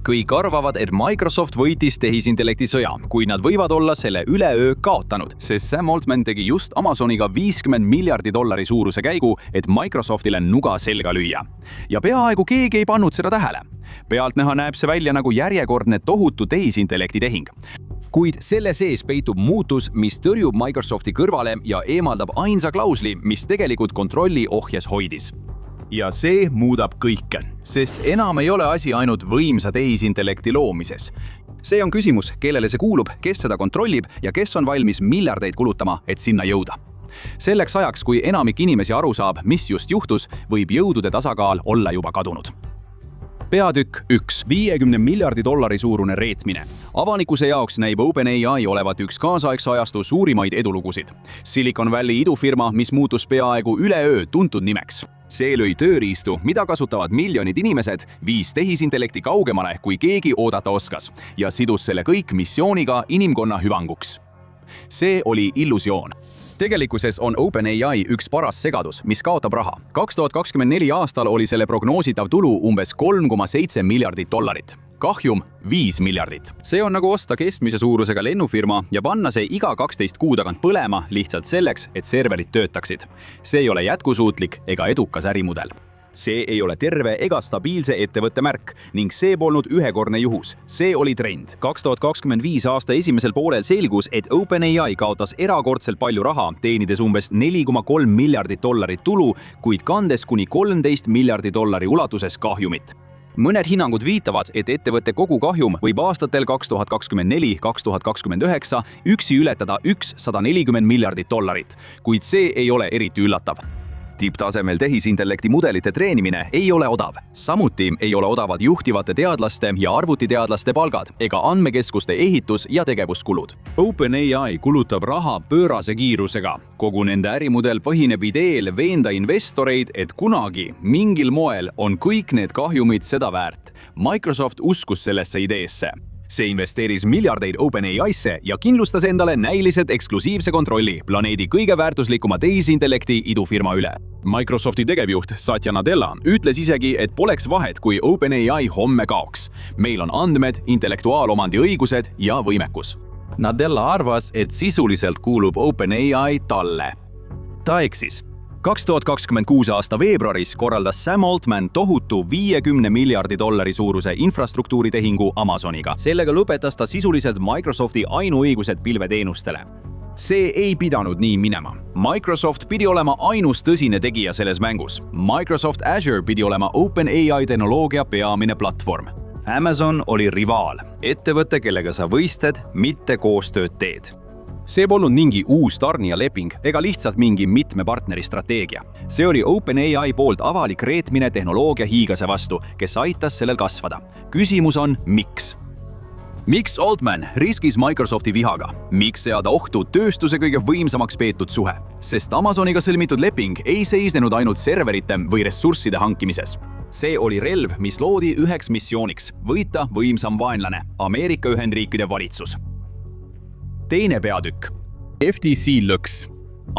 Kõik arvavad, et Microsoft võitis tehisintellekti sõja, kuid nad võivad olla selle üleöö kaotanud, sest Sam Altman tegi just Amazoniga $50 miljardi suuruse käigu, et Microsoftile nuga selga lüüa. Ja peaaegu keegi ei pannud seda tähele. Pealtnäha näeb see välja nagu järjekordne tohutu tehisintellekti tehing. Kuid selle sees peitub muutus, mis tõrjub Microsofti kõrvale ja eemaldab ainsa klausli, mis tegelikult kontrolli ohjes hoidis. Ja see muudab kõike, sest enam ei ole asi ainult võimsa tehisintellekti loomises. See on küsimus, kellele see kuulub, kes seda kontrollib ja kes on valmis miljardeid kulutama, et sinna jõuda. Selleks ajaks, kui enamik inimesi aru saab, mis just juhtus, võib jõudude tasakaal olla juba kadunud. Peatükk 1. $50 miljardi suurune reetmine. Avalikkuse jaoks näib OpenAI olevat üks kaasaegse ajastu suurimaid edulugusid. Silicon Valley idufirma, mis muutus peaaegu üleöö tuntud nimeks. See lõi tööriistu, mida kasutavad miljonid inimesed, viis tehisintellekti kaugemale, kui keegi oodata oskas, ja sidus selle kõik missiooniga inimkonna hüvanguks. See oli illusioon. Tegelikkuses on OpenAI üks paras segadus, mis kaotab raha. 2024 aastal oli selle prognoositav tulu umbes $3,7 miljardit. Kahjum $5 miljardit. See on nagu osta keskmise suurusega lennufirma ja panna see iga 12 kuu tagant põlema lihtsalt selleks, et serverid töötaksid. See ei ole jätkusuutlik ega edukas ärimudel. See ei ole terve ega stabiilse ettevõtte märk ning see polnud ühekordne juhus. See oli trend. 2025 aasta esimesel poolel selgus, et OpenAI kaotas erakordselt palju raha, teenides umbes $4,3 miljardit tulu, kuid kandes kuni $13 miljardi ulatuses kahjumit. Mõned hinnangud viitavad, et ettevõtte kogu kahjum võib aastatel 2024-2029 üksi ületada $140 miljardit, kuid see ei ole eriti üllatav. Tipptasemel tehisintellekti mudelite treenimine ei ole odav. Samuti ei ole odavad juhtivate teadlaste ja arvutiteadlaste palgad ega andmekeskuste ehitus- ja tegevuskulud. OpenAI kulutab raha pöörase kiirusega. Kogu nende ärimudel põhineb ideel veenda investoreid, et kunagi, mingil moel on kõik need kahjumid seda väärt. Microsoft uskus sellesse ideesse. See investeeris miljardeid OpenAI'sse ja kindlustas endale näiliselt eksklusiivse kontrolli planeedi kõige väärtuslikuma tehisintellekti idufirma üle. Microsofti tegevjuht Satya Nadella ütles isegi, et poleks vahet, kui OpenAI homme kaoks. Meil on andmed, intellektuaalomandi õigused ja võimekus. Nadella arvas, et sisuliselt kuulub OpenAI talle. Ta eksis. 2026 aasta veebruaris korraldas Sam Altman tohutu $50 miljardi suuruse infrastruktuuritehingu Amazoniga. Sellega lõpetas ta sisuliselt Microsofti ainuõigused pilveteenustele. See ei pidanud nii minema. Microsoft pidi olema ainus tõsine tegija selles mängus. Microsoft Azure pidi olema OpenAI tehnoloogia peamine platvorm. Amazon oli rivaal, ettevõte, kellega sa võistled, mitte koostööd teed. See polnud mingi uus tarnija leping ega lihtsalt mingi mitme partneri strateegia. See oli OpenAI poolt avalik reetmine tehnoloogia hiigase vastu, kes aitas sellel kasvada. Küsimus on, miks? Miks Altman riskis Microsofti vihaga? Miks seada ohtu tööstuse kõige võimsamaks peetud suhe? Sest Amazoniga sõlmitud leping ei seisnenud ainult serverite või ressursside hankimises. See oli relv, mis loodi üheks missiooniks – võita võimsam vaenlane, Ameerika Ühendriikide valitsus. Teine peatükk. FTC lõks.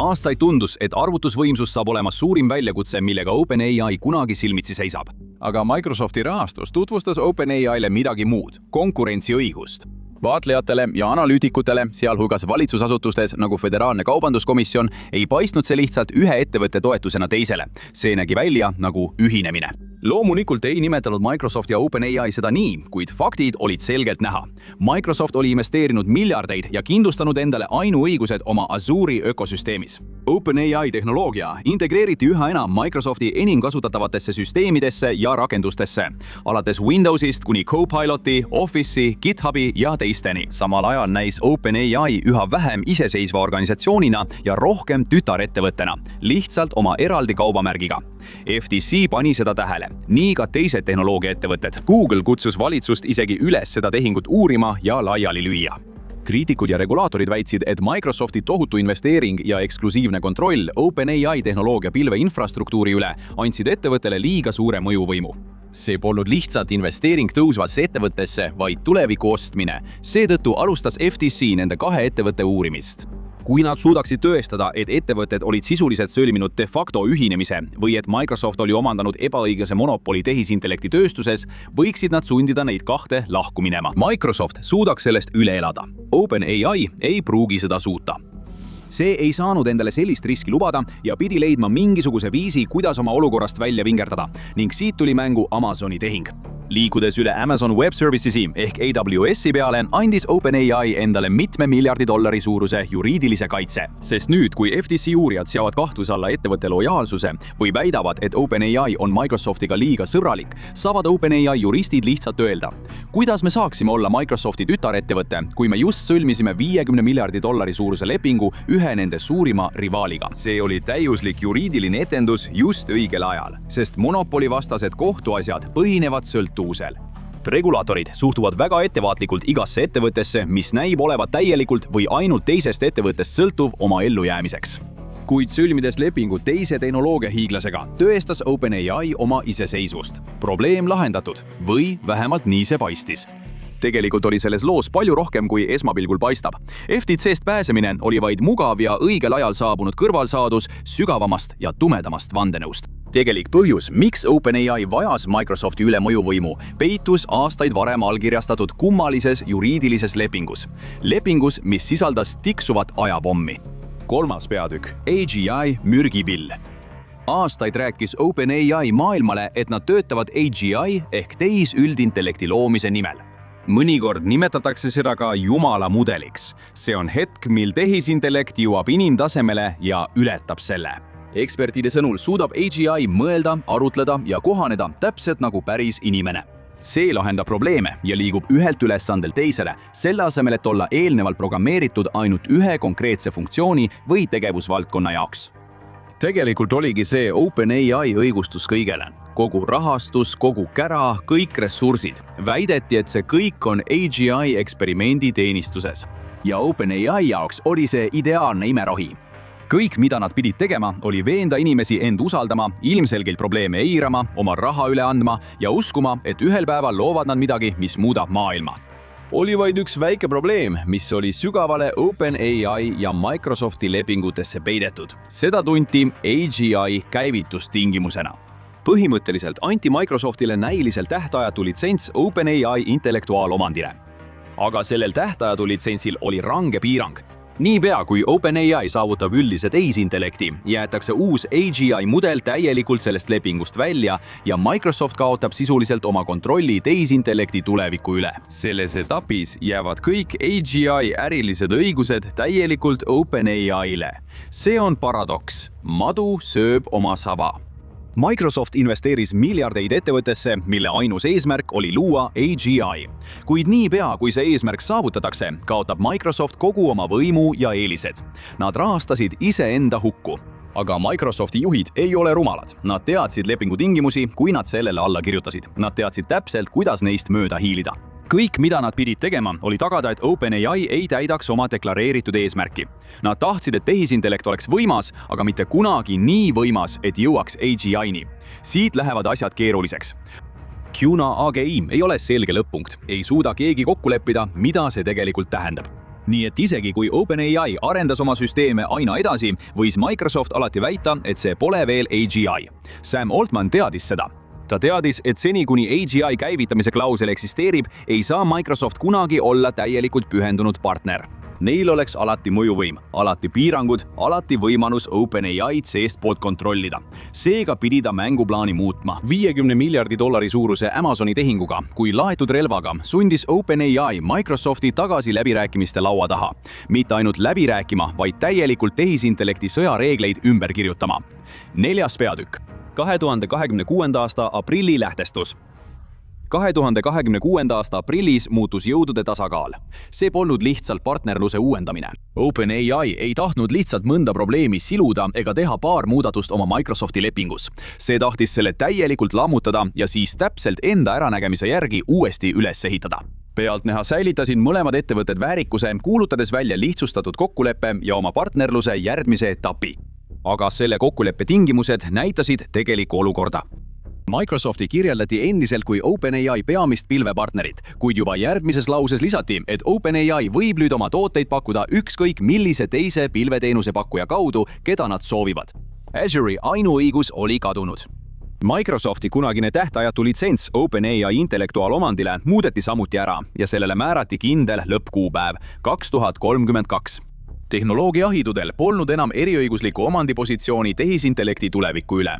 Aastaid tundus, et arvutusvõimsus saab olema suurim väljakutse, millega OpenAI kunagi silmitsi seisab. Aga Microsofti rahastus tutvustas OpenAI'le midagi muud – konkurentsiõigust. Vaatlejatele ja analüütikutele, sealhulgas valitsusasutustes nagu Föderaalne Kaubanduskomisjon, ei paistnud see lihtsalt ühe ettevõtte toetusena teisele. See nägi välja nagu ühinemine. Loomulikult ei nimetanud Microsoft ja OpenAI seda nii, kuid faktid olid selgelt näha. Microsoft oli investeerinud miljardeid ja kindlustanud endale ainuõigused oma Azure'i ökosüsteemis. OpenAI tehnoloogia integreeriti üha enam Microsofti enim kasutatavatesse süsteemidesse ja rakendustesse, alates Windowsist kuni Copiloti, Office'i, GitHubi ja teisteni. Samal ajal näis OpenAI üha vähem iseseisva organisatsioonina ja rohkem tütarettevõttena, lihtsalt oma eraldi kaubamärgiga. FTC pani seda tähele, nii ka teised tehnoloogiaettevõtted. Google kutsus valitsust isegi üles seda tehingut uurima ja laiali lüüa. Kriitikud ja regulaatorid väitsid, et Microsofti tohutu investeering ja eksklusiivne kontroll OpenAI tehnoloogia pilve infrastruktuuri üle andsid ettevõttele liiga suure mõjuvõimu. See polnud lihtsalt investeering tõusvasse ettevõttesse, vaid tuleviku ostmine. Seetõttu alustas FTC nende kahe ettevõtte uurimist. kui nad suudaksid tõestada, et ettevõtted olid sisuliselt sõlminud de facto ühinemise või et Microsoft oli omandanud ebaõiglase monopoli tehisintellekti tööstuses, võiksid nad sundida neid kahte lahku minema. Microsoft suudaks sellest üle elada. OpenAI ei pruugi seda suuta. See ei saanud endale sellist riski lubada ja pidi leidma mingisuguse viisi, kuidas oma olukorrast välja vingerdada ning siit tuli mängu Amazoni tehing. Liikudes üle Amazon Web Servicesi ehk AWS-i peale, andis OpenAI endale $1 miljardi suuruse juriidilise kaitse. Sest nüüd, kui FTC uurijad seavad kahtluse alla ettevõtte lojaalsuse või väidavad, et OpenAI on Microsoftiga liiga sõbralik, saavad OpenAI juristid lihtsalt öelda, kuidas me saaksime olla Microsofti tütarettevõte, kui me just sõlmisime $50 miljardi suuruse lepingu ühe nende suurima rivaaliga. See oli täiuslik juriidiline etendus just õigel ajal, sest monopolivastased kohtuasjad põhinevad sõltuvuselt. Regulaatorid suhtuvad väga ettevaatlikult igasse ettevõttesse, mis näib olevat täielikult või ainult teisest ettevõttest sõltuv oma ellujäämiseks. Kuid sõlmides lepingu teise tehnoloogiahiiglasega, tõestas OpenAI oma iseseisvust. Probleem lahendatud või vähemalt nii see paistis. Tegelikult oli selles loos palju rohkem, kui esmapilgul paistab. FTC-st pääsemine oli vaid mugav ja õigel ajal saabunud kõrvalsaadus sügavamast ja tumedamast vandenõust. Tegelik põhjus, miks OpenAI vajas Microsofti üle mõjuvõimu, peitus aastaid varem allkirjastatud kummalises juriidilises lepingus. Lepingus, mis sisaldas tiksuvat ajapommi. 3. peatükk. AGI mürgipill. Aastaid rääkis OpenAI maailmale, et nad töötavad AGI ehk tehisüldintellekti loomise nimel. Mõnikord nimetatakse seda ka Jumala mudeliks. See on hetk, mil tehisintellekt jõuab inimtasemele ja ületab selle. Ekspertide sõnul suudab AGI mõelda, arutleda ja kohaneda täpselt nagu päris inimene. See lahendab probleeme ja liigub ühelt ülesandelt teisele, selle asemel, et olla eelnevalt programmeeritud ainult ühe konkreetse funktsiooni või tegevusvaldkonna jaoks. Tegelikult oligi see OpenAI õigustus kõigele. Kogu rahastus, kogu kära, kõik ressursid. Väideti, et see kõik on AGI eksperimendi teenistuses. Ja OpenAI jaoks oli see ideaalne imerohi. Kõik, mida nad pidid tegema, oli veenda inimesi end usaldama, ilmselgelt probleeme eirama, oma raha üle andma ja uskuma, et ühel päeval loovad nad midagi, mis muudab maailma. Oli vaid üks väike probleem, mis oli sügavale OpenAI ja Microsofti lepingutesse peidetud. Seda tunti AGI käivitustingimusena. Põhimõtteliselt anti Microsoftile näiliselt tähtajatu litsents OpenAI intellektuaalomandile. Aga sellel tähtajatu litsentsil oli range piirang. Niipea, kui OpenAI saavutab üldise tehisintellekti, jäetakse uus AGI mudel täielikult sellest lepingust välja ja Microsoft kaotab sisuliselt oma kontrolli tehisintellekti tuleviku üle. Selles etapis jäävad kõik AGI ärilised õigused täielikult OpenAI-le. See on paradoks. Madu sööb oma saba. Microsoft investeeris miljardeid ettevõttesse, mille ainus eesmärk oli luua AGI. Kuid niipea, kui see eesmärk saavutatakse, kaotab Microsoft kogu oma võimu ja eelised. Nad rahastasid iseenda hukku. Aga Microsofti juhid ei ole rumalad. Nad teadsid lepingu tingimusi, kui nad sellele alla kirjutasid. Nad teadsid täpselt, kuidas neist mööda hiilida. Kõik, mida nad pidid tegema, oli tagada, et OpenAI ei täidaks oma deklareeritud eesmärki. Nad tahtsid, et tehisintellekt oleks võimas, aga mitte kunagi nii võimas, et jõuaks AGI-ni. Siit lähevad asjad keeruliseks. QNA AGI ei ole selge lõpp-punkt. Ei suuda keegi kokku leppida, mida see tegelikult tähendab. Nii et isegi kui OpenAI arendas oma süsteeme aina edasi, võis Microsoft alati väita, et see pole veel AGI. Sam Altman teadis seda. Ta teadis, et seni kuni AGI käivitamise klausel eksisteerib, ei saa Microsoft kunagi olla täielikult pühendunud partner. Neil oleks alati mõjuvõim, alati piirangud, alati võimalus OpenAI-d seestpoolt kontrollida. Seega pidi ta mänguplaani muutma. $50 miljardi suuruse Amazoni tehinguga, kui laetud relvaga, sundis OpenAI Microsofti tagasi läbirääkimiste laua taha. Mitte ainult läbi rääkima, vaid täielikult tehisintellekti sõjareegleid ümber kirjutama. 4. peatükk. 2026. aasta aprilli lähtestus. 2026. aasta aprillis muutus jõudude tasakaal. See polnud lihtsalt partnerluse uuendamine. OpenAI ei tahtnud lihtsalt mõnda probleemi siluda ega teha paar muudatust oma Microsofti lepingus. See tahtis selle täielikult lammutada ja siis täpselt enda äranägemise järgi uuesti üles ehitada. Pealtnäha säilitasid mõlemad ettevõtted väärikuse, kuulutades välja lihtsustatud kokkuleppe ja oma partnerluse järgmise etapi. Aga selle kokkuleppe tingimused näitasid tegelikku olukorda. Microsofti kirjeldati endiselt kui OpenAI peamist pilvepartnerit, kuid juba järgmises lauses lisati, et OpenAI võib nüüd oma tooteid pakkuda ükskõik millise teise pilveteenuse pakkuja kaudu, keda nad soovivad. Azure'i ainuõigus oli kadunud. Microsofti kunagine tähtajatu litsents OpenAI intellektuaalomandile muudeti samuti ära ja sellele määrati kindel lõppkuupäev 2032. Tehnoloogiahidudel polnud enam eriõiguslikku omandipositsiooni tehisintellekti tuleviku üle.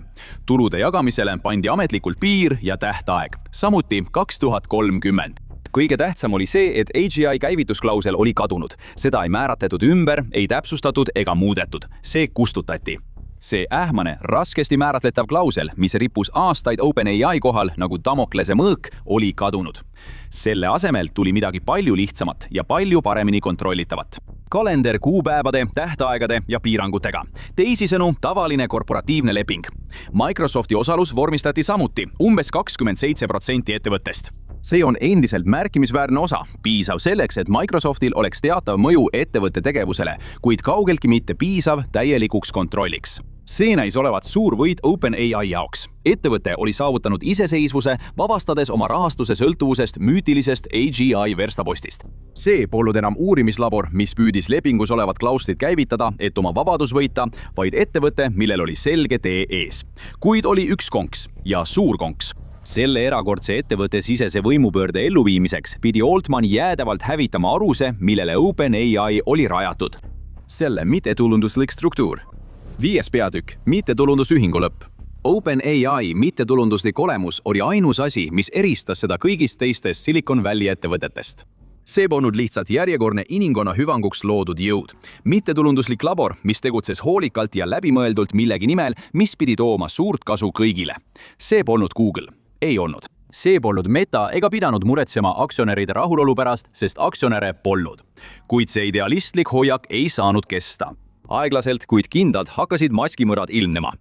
Tulude jagamisele pandi ametlikult piir ja tähtaeg, samuti 2030. Kõige tähtsam oli see, et AGI käivitusklausel oli kadunud. Seda ei määratletud ümber, ei täpsustatud ega muudetud. See kustutati. See ähmane, raskesti määratletav klausel, mis rippus aastaid OpenAI kohal nagu Damoklese mõõk, oli kadunud. Selle asemel tuli midagi palju lihtsamat ja palju paremini kontrollitavat. Kalender kuupäevade, tähtaegade ja piirangutega. Teisisõnu, tavaline korporatiivne leping. Microsofti osalus vormistati samuti umbes 27% ettevõttest. See on endiselt märkimisväärne osa, piisav selleks, et Microsoftil oleks teatav mõju ettevõtte tegevusele, kuid kaugeltki mitte piisav täielikuks kontrolliks. See näis olevat suur võit OpenAI jaoks. Ettevõte oli saavutanud iseseisvuse, vabastades oma rahastuse sõltuvusest müütilisest AGI verstapostist. See polnud enam uurimislabor, mis püüdis lepingus olevat klauslit käivitada, et oma vabadus võita, vaid ettevõte, millel oli selge tee ees. Kuid oli üks konks ja suur konks. Selle erakordse ettevõtte sisese võimupöörde elluviimiseks pidi Altman jäädavalt hävitama aluse, millele OpenAI oli rajatud. Selle mittetulunduslik struktuur. 5. peatükk, mittetulundusühingu lõpp. OpenAI mittetulunduslik olemus oli ainus asi, mis eristas seda kõigist teistest Silicon Valley ettevõtetest. See polnud lihtsalt järjekordne inimkonna hüvanguks loodud jõud. Mittetulunduslik labor, mis tegutses hoolikalt ja läbimõeldult millegi nimel, mis pidi tooma suurt kasu kõigile. See polnud Google. Ei olnud. See polnud Meta ega pidanud muretsema aktsionäride rahulolu pärast, sest aktsionäre polnud. Kuid see idealistlik hoiak ei saanud kesta. Aeglaselt, kuid kindlalt hakkasid maskimõrad ilmnema.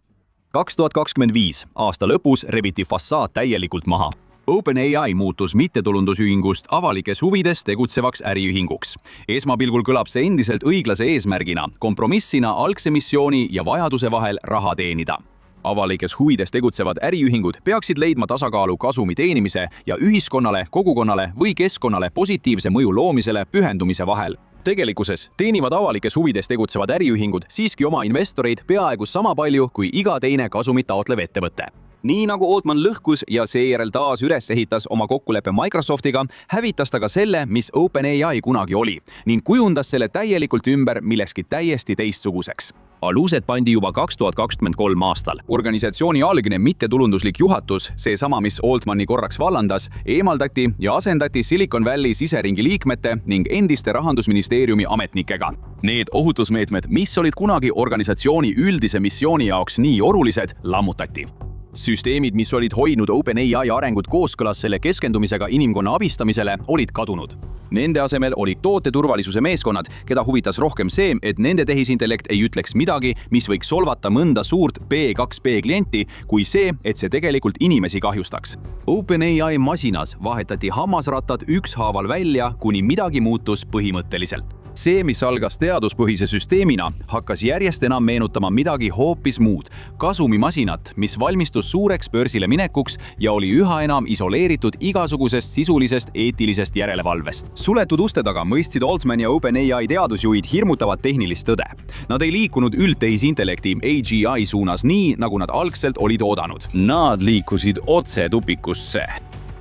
2025. aasta lõpus rebiti fassaad täielikult maha. OpenAI muutus mittetulundusühingust avalikes huvides tegutsevaks äriühinguks. Esmapilgul kõlab see endiselt õiglase eesmärgina, kompromissina algse missiooni ja vajaduse vahel raha teenida. Avalikes huvides tegutsevad äriühingud peaksid leidma tasakaalu kasumi teenimise ja ühiskonnale, kogukonnale või keskkonnale positiivse mõju loomisele pühendumise vahel. Tegelikkuses teenivad avalikes huvides tegutsevad äriühingud siiski oma investoreid peaaegu sama palju kui iga teine kasumit taotlev ettevõte. Nii nagu Altman lõhkus ja seejärel taas üles ehitas oma kokkuleppe Microsoftiga, hävitas ta ka selle, mis OpenAI kunagi oli, ning kujundas selle täielikult ümber millekski täiesti teistsuguseks. Alused pandi juba 2023 aastal. Organisatsiooni algne mittetulunduslik juhatus, seesama, mis Altmani korraks vallandas, eemaldati ja asendati Silicon Valley siseringi liikmete ning endiste rahandusministeeriumi ametnikega. Need ohutusmeetmed, mis olid kunagi organisatsiooni üldise missiooni jaoks nii olulised, lammutati. Süsteemid, mis olid hoidnud OpenAI arengut kooskõlas selle keskendumisega inimkonna abistamisele, olid kadunud. Nende asemel olid tooteturvalisuse meeskonnad, keda huvitas rohkem see, et nende tehisintellekt ei ütleks midagi, mis võiks solvata mõnda suurt B2B klienti, kui see, et see tegelikult inimesi kahjustaks. OpenAI masinas vahetati hammasrattad ükshaaval välja, kuni midagi muutus põhimõtteliselt. See, mis algas teaduspõhise süsteemina, hakkas järjest enam meenutama midagi hoopis muud. Kasumimasinat, mis valmistus suureks börsile minekuks ja oli üha enam isoleeritud igasugusest sisulisest eetilisest järelevalvest. Suletud uste taga mõistsid Altman ja OpenAI teadusjuhid hirmutavat tehnilist tõde. Nad ei liikunud üldtehisintellekti AGI suunas nii, nagu nad algselt olid oodanud. Nad liikusid otse tupikusse.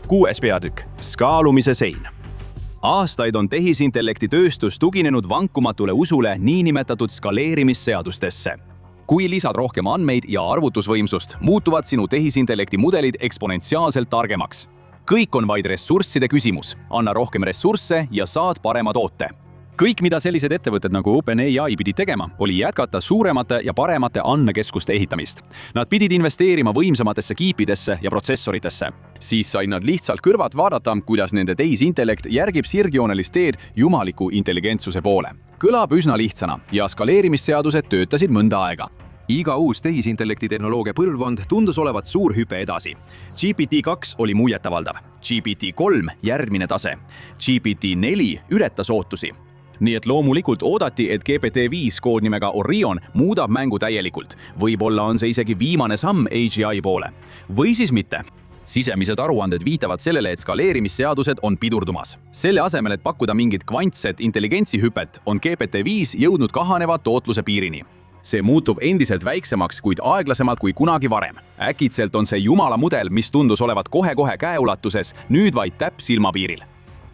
6. peatükk. Skaalumise sein. Aastaid on tehisintellekti tööstus tuginenud vankumatule usule niinimetatud skaleerimisseadustesse. Kui lisad rohkem andmeid ja arvutusvõimsust, muutuvad sinu tehisintellekti mudelid eksponentsiaalselt targemaks. Kõik on vaid ressursside küsimus. Anna rohkem ressursse ja saad parema toote. Kõik, mida sellised ettevõtted nagu OpenAI pidid tegema, oli jätkata suuremate ja paremate andmekeskuste ehitamist. Nad pidid investeerima võimsamatesse kiipidesse ja protsessoritesse. Siis said nad lihtsalt kõrvat vaadata, kuidas nende tehisintellekt järgib sirgjoonelist teed jumaliku intelligentsuse poole. Kõlab üsna lihtsana ja skaleerimisseadused töötasid mõnda aega. Iga uus tehisintellekti tehnoloogia põlvkond tundus olevat suur hüpe edasi. GPT-2 oli muljetavaldav, GPT-3 järgmine tase, GPT-4 ületas ootusi. nii et loomulikult oodati, et GPT-5 koodnimega Orion muudab mängu täielikult. Võib-olla on see isegi viimane samm AGI poole. Või siis mitte. Sisemised aruanded viitavad sellele, et skaleerimisseadused on pidurdumas. Selle asemel, et pakkuda mingit kvantset intelligentsihüpet, on GPT-5 jõudnud kahaneva tootluse piirini. See muutub endiselt väiksemaks, kuid aeglasemalt kui kunagi varem. Äkitselt on see jumala mudel, mis tundus olevat kohe-kohe käeulatuses, nüüd vaid täpp silmapiiril.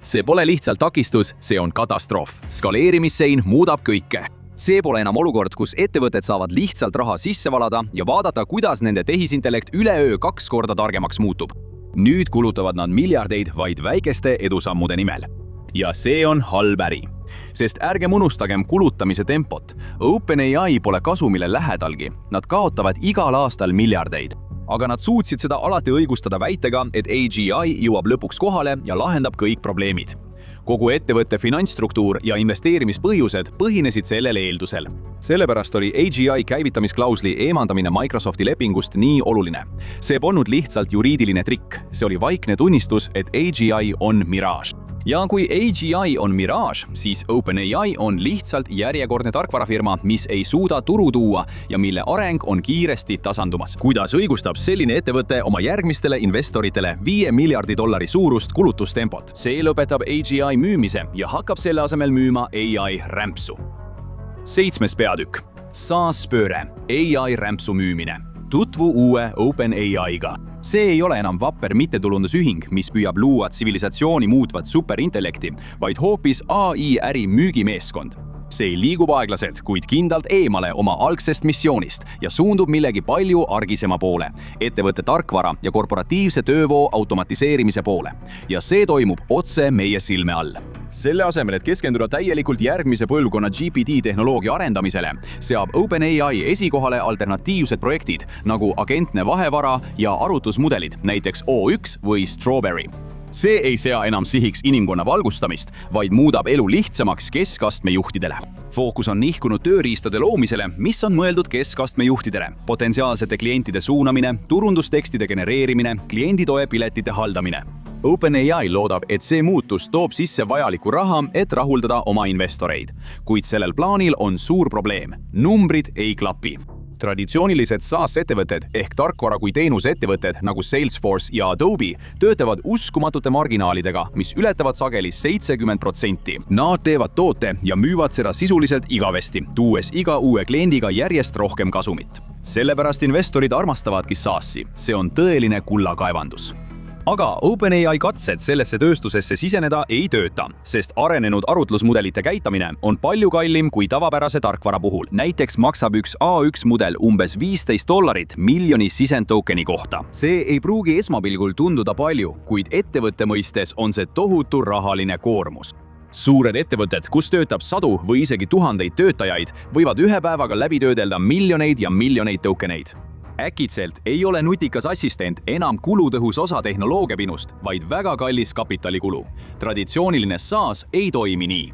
See pole lihtsalt takistus, see on katastroof. Skaleerimissein muudab kõike. See pole enam olukord, kus ettevõtted saavad lihtsalt raha sisse valada ja vaadata, kuidas nende tehisintellekt üleöö 2 korda targemaks muutub. Nüüd kulutavad nad miljardeid vaid väikeste edusammude nimel. Ja see on halb äri. Sest ärgem unustagem kulutamise tempot. OpenAI pole kasumile lähedalgi. Nad kaotavad igal aastal miljardeid. Aga nad suutsid seda alati õigustada väitega, et AGI jõuab lõpuks kohale ja lahendab kõik probleemid. Kogu ettevõtte finantsstruktuur ja investeerimispõhjused põhinesid sellel eeldusel. Sellepärast oli AGI käivitamisklausli eemandamine Microsofti lepingust nii oluline. See polnud lihtsalt juriidiline trikk, see oli vaikne tunnistus, et AGI on mirage. Ja kui AGI on mirage, siis OpenAI on lihtsalt järjekordne tarkvarafirma, mis ei suuda turu tuua ja mille areng on kiiresti tasandumas. Kuidas õigustab selline ettevõte oma järgmistele investoritele $5 miljardi suurust kulutustempot? See lõpetab AGI müümise ja hakkab selle asemel müüma AI rämpsu. 7. peatükk. SaaS-pööre. AI rämpsu müümine. Tutvu uue OpenAI-ga. See ei ole enam vapper mittetulundusühing, mis püüab luua tsivilisatsiooni muutvat superintellekti, vaid hoopis AI-äri müügimeeskond. See liigub aeglaselt, kuid kindlalt eemale oma algsest missioonist ja suundub millegi palju argisema poole, ettevõtte tarkvara ja korporatiivse töövoo automatiseerimise poole. Ja see toimub otse meie silme all. Selle asemel, et keskenduda täielikult järgmise põlvkonna GPT-tehnoloogia arendamisele, seab OpenAI esikohale alternatiivsed projektid, nagu agentne vahevara ja arvutusmudelid, näiteks O1 või Strawberry. See ei sea enam sihiks inimkonna valgustamist, vaid muudab elu lihtsamaks keskastme juhtidele. Fookus on nihkunud tööriistade loomisele, mis on mõeldud keskastme juhtidele. Potentsiaalsete klientide suunamine, turundustekstide genereerimine, klienditoe piletite haldamine. OpenAI loodab, et see muutus toob sisse vajaliku raha, et rahuldada oma investoreid. Kuid sellel plaanil on suur probleem. Numbrid ei klapi. Traditsioonilised SaaS-ettevõtted ehk tarkvara kui teenusettevõtted nagu Salesforce ja Adobe töötavad uskumatute marginaalidega, mis ületavad sageli 70%. Nad teevad toote ja müüvad seda sisuliselt igavesti, tuues iga uue kliendiga järjest rohkem kasumit. Sellepärast investorid armastavadki SaaS-i. See on tõeline kullakaevandus. Aga OpenAI katsed sellesse tööstusesse siseneda ei tööta, sest arenenud arvutlusmudelite käitamine on palju kallim kui tavapärase tarkvara puhul. Näiteks maksab üks A1 mudel umbes $15 miljoni sisendtokeni kohta. See ei pruugi esmapilgul tunduda palju, kuid ettevõtte mõistes on see tohutu rahaline koormus. Suured ettevõtted, kus töötab sadu või isegi tuhandeid töötajaid, võivad ühe päevaga läbi töödelda miljoneid ja miljoneid tokeneid. Äkitselt ei ole nutikas assistent enam kulutõhus osa tehnoloogiapinust, vaid väga kallis kapitalikulu. Traditsiooniline SaaS ei toimi nii.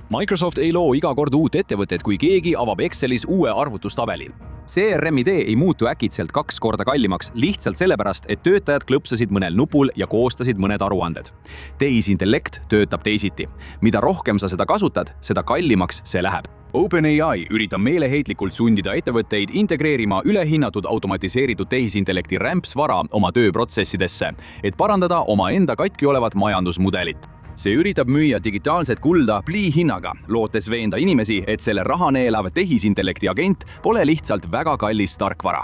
Microsoft ei loo iga kord uut ettevõtet, kui keegi avab Excelis uue arvutustabeli. CRM-idee ei muutu äkitselt 2 korda kallimaks lihtsalt sellepärast, et töötajad klõpsasid mõnel nupul ja koostasid mõned aruanded. Tehisintellekt töötab teisiti. Mida rohkem sa seda kasutad, seda kallimaks see läheb. OpenAI üritab meeleheitlikult sundida ettevõtteid integreerima ülehinnatud automatiseeritud tehisintellekti rämpsvara oma tööprotsessidesse, et parandada omaenda katki olevat majandusmudelit. See üritab müüa digitaalset kulda pliihinnaga, lootes veenda inimesi, et selle raha neelav tehisintellekti agent pole lihtsalt väga kallis tarkvara.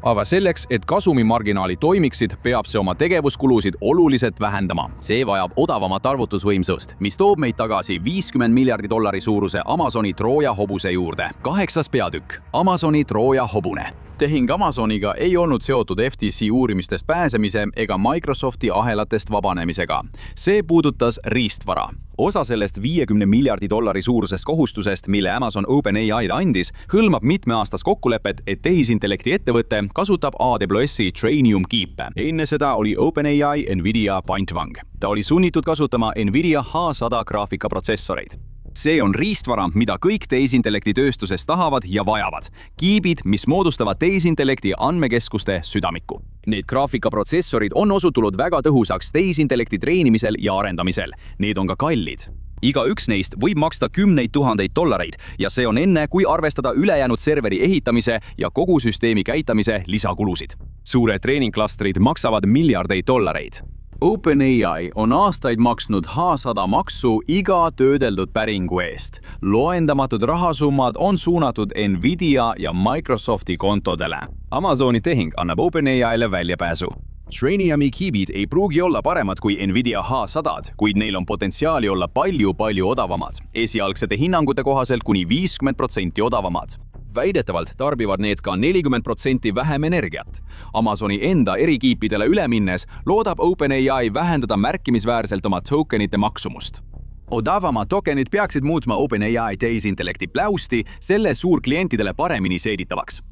Aga selleks, et kasumimarginaalid toimiksid, peab see oma tegevuskulusid oluliselt vähendama. See vajab odavamat arvutusvõimsust, mis toob meid tagasi $50 miljardi suuruse Amazoni Trooja hobuse juurde. 8. peatükk. Amazoni Trooja hobune. Tehing Amazoniga ei olnud seotud FTC uurimistest pääsemise ega Microsofti ahelatest vabanemisega. See puudutas riistvara. Osa sellest $50 miljardi suurusest kohustusest, mille Amazon OpenAI andis, hõlmab mitmeaastast kokkulepet, et tehisintellekti ettevõte kasutab AWS-i Trainium kiipe. Enne seda oli OpenAI Nvidia pantvang. Ta oli sunnitud kasutama Nvidia H100 graafikaprotsessoreid. See on riistvara, mida kõik tehisintellekti tööstuses tahavad ja vajavad. Kiibid, mis moodustavad tehisintellekti andmekeskuste südamiku. Need graafikaprotsessorid on osutunud väga tõhusaks tehisintellekti treenimisel ja arendamisel. Need on ka kallid. igaüks neist võib maksta kümneid tuhandeid dollareid ja see on enne, kui arvestada ülejäänud serveri ehitamise ja kogu süsteemi käitamise lisakulusid. Suured treeningklastrid maksavad miljardeid dollareid. OpenAI on aastaid maksnud H100 maksu iga töödeldud päringu eest. Loendamatud rahasummad on suunatud Nvidia ja Microsofti kontodele. Amazoni tehing annab OpenAI'le väljapääsu. Trainiumi kiibid ei pruugi olla paremad kui Nvidia H100-d, kuid neil on potentsiaali olla palju odavamad. Esialgsete hinnangute kohaselt kuni 50% odavamad. Väidetavalt tarbivad need ka 40% vähem energiat. Amazoni enda erikiipidele üle minnes loodab OpenAI vähendada märkimisväärselt oma tokenite maksumust. Odavamad tokenid peaksid muutma OpenAI tehisintellekti pläusti selle suurklientidele paremini seeditavaks.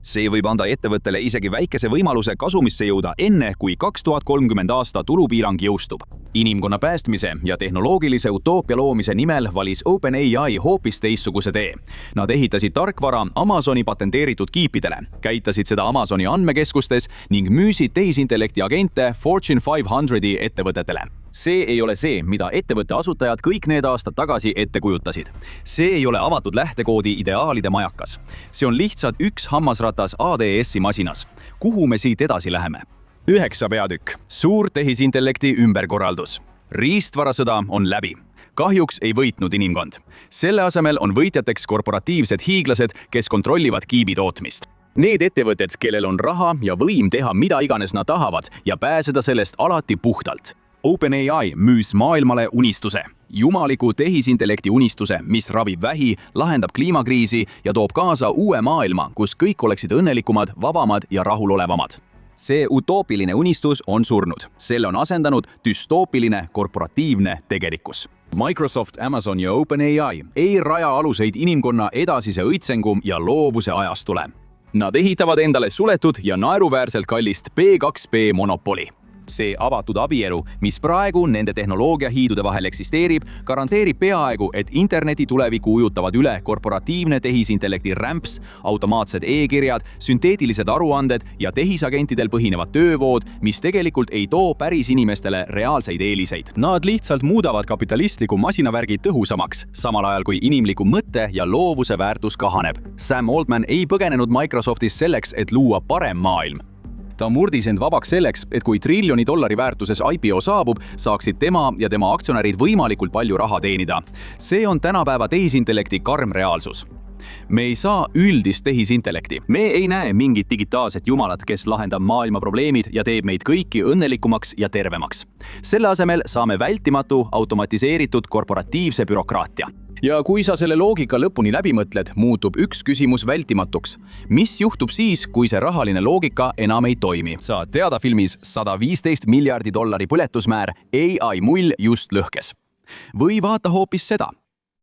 See võib anda ettevõttele isegi väikese võimaluse kasumisse jõuda enne, kui 2030 aasta tulupiirang jõustub. Inimkonna päästmise ja tehnoloogilise utoopia loomise nimel valis OpenAI hoopis teistsuguse tee. Nad ehitasid tarkvara Amazoni patenteeritud kiipidele, käitasid seda Amazoni andmekeskustes ning müüsid tehisintellekti agente Fortune 500 ettevõtetele. See ei ole see, mida ettevõtte asutajad kõik need aastad tagasi ette kujutasid. See ei ole avatud lähtekoodi ideaalide majakas. See on lihtsalt üks hammasratas ADS-i masinas. Kuhu me siit edasi läheme? 9 peatükk. Suur tehisintellekti ümberkorraldus. Riistvarasõda on läbi. Kahjuks ei võitnud inimkond. Selle asemel on võitjateks korporatiivsed hiiglased, kes kontrollivad kiibi tootmist. Need ettevõtted, kellel on raha ja võim teha mida iganes nad tahavad ja pääseda sellest alati puhtalt. OpenAI müüs maailmale unistuse. Jumaliku tehisintellekti unistuse, mis ravib vähi, lahendab kliimakriisi ja toob kaasa uue maailma, kus kõik oleksid õnnelikumad, vabamad ja rahulolevamad. See utoopiline unistus on surnud. Selle on asendanud düstoopiline korporatiivne tegelikkus. Microsoft, Amazon ja OpenAI ei raja aluseid inimkonna edasise õitsengu ja loovuse ajastule. Nad ehitavad endale suletud ja naeruväärselt kallist B2B monopoli. See avatud abielu, mis praegu nende tehnoloogiahiidude vahel eksisteerib, garanteerib peaaegu, et interneti tuleviku ujutavad üle korporatiivne tehisintellekti rämps, automaatsed e-kirjad, sünteetilised aruanded ja tehisagentidel põhinevad töövood, mis tegelikult ei too päris inimestele reaalseid eeliseid. Nad lihtsalt muudavad kapitalistliku masinavärgi tõhusamaks, samal ajal kui inimliku mõtte ja loovuse väärtus kahaneb. Sam Altman ei põgenenud Microsoftis selleks, et luua parem maailm. Ta murdis end vabaks selleks, et kui $1 triljoni väärtuses IPO saabub, saaksid tema ja tema aktsionärid võimalikult palju raha teenida. See on tänapäeva tehisintellekti karm reaalsus. Me ei saa üldist tehisintellekti. Me ei näe mingit digitaalset jumalat, kes lahendab maailma probleemid ja teeb meid kõiki õnnelikumaks ja tervemaks. Selle asemel saame vältimatu automatiseeritud korporatiivse bürokraatia. Ja kui sa selle loogika lõpuni läbi mõtled, muutub üks küsimus vältimatuks. Mis juhtub siis, kui see rahaline loogika enam ei toimi? Saad teada filmis $115 miljardi põletusmäär AI mull just lõhkes. Või vaata hoopis seda.